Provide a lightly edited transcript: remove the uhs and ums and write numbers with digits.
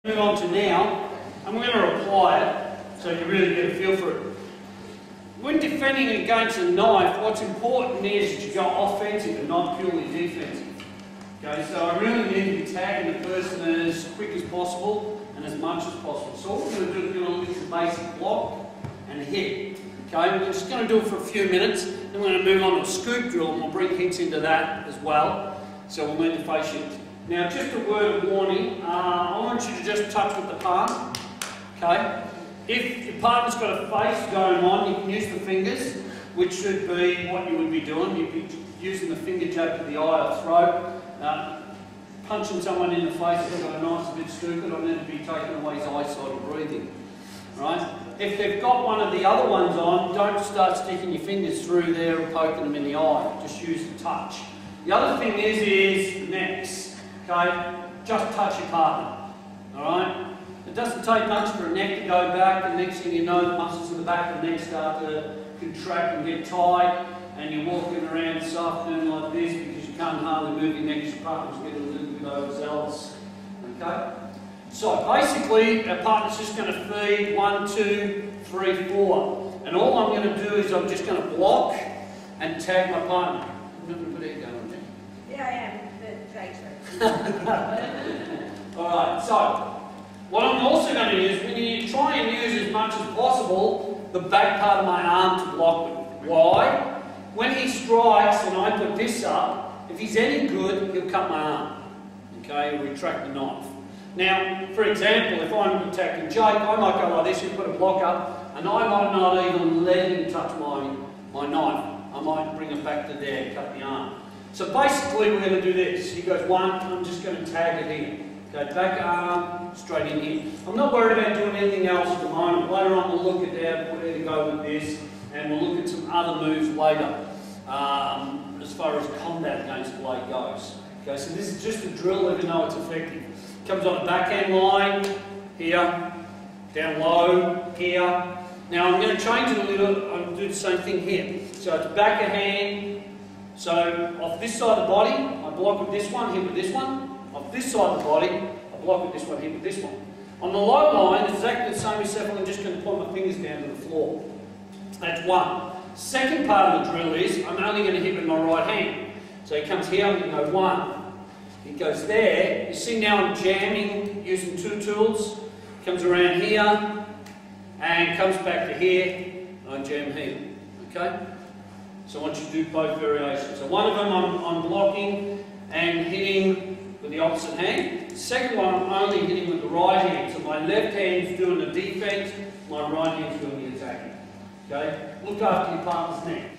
Move on to now, I'm going to apply it so you really get a feel for it. When defending against a knife, what's important is that you go offensive and not purely defensive. Okay, so I really need to be tagging the person as quick as possible and as much as possible. So what we're going to do is we're going to look at the basic block and hit. Okay, we're just going to do it for a few minutes, then we're going to move on to a scoop drill and we'll bring hits into that as well. So we'll learn the face shift. Now, just a word of warning, I want you to just touch with the palm, okay? If your partner's got a face going on, you can use the fingers, which should be what you would be doing. You'd be using the finger jab to the eye or throat. Punching someone in the face if they've got a knife is a bit stupid, I need to be taking away his eyesight or breathing, right? If they've got one of the other ones on, don't start sticking your fingers through there and poking them in the eye, just use the touch. The other thing is necks. Okay, just touch your partner, alright? It doesn't take much for a neck to go back, and next thing you know the muscles in the back of the neck start to contract and get tight, and you're walking around this afternoon like this because you can't hardly move your neck because your partner's getting a little bit overzealous. Okay? So basically our partner's just going to feed 1, 2, 3, 4. And all I'm going to do is I'm just going to block and tag my partner. I'm not going to put it going on there. Yeah, I am. Alright, so what I'm also going to use, when you try and use as much as possible the back part of my arm to block with. Why? When he strikes and I put this up, if he's any good, he'll cut my arm. Okay, he'll retract the knife. Now, for example, if I'm attacking Jake, I might go like this, you put a block up, and I might not even let him touch my knife. I might bring it back to there, cut the arm. So basically we're going to do this. He goes 1, I'm just going to tag it in. Okay, back arm, straight in here. I'm not worried about doing anything else at the moment. Later on we'll look at where to go with this, and we'll look at some other moves later, as far as combat against blade goes. Okay, so this is just a drill, even though it's effective. Comes on the backhand line, here, down low, here. Now I'm going to change it a little, I'm going to do the same thing here. So it's back of hand. So off this side of the body, I block with this one, hit with this one. Off this side of the body, I block with this one, hit with this one. On the low line, it's exactly the same except I'm just going to pull my fingers down to the floor. That's one. Second part of the drill is, I'm only going to hit with my right hand. So he comes here, I'm going to go 1. He goes there. You see now I'm jamming using 2 tools. Comes around here, and comes back to here, and I jam here. Okay? So I want you to do both variations. So one of them I'm blocking and hitting with the opposite hand. The second one I'm only hitting with the right hand. So my left hand's doing the defense, my right hand's doing the attacking. Okay? Look after your partner's neck.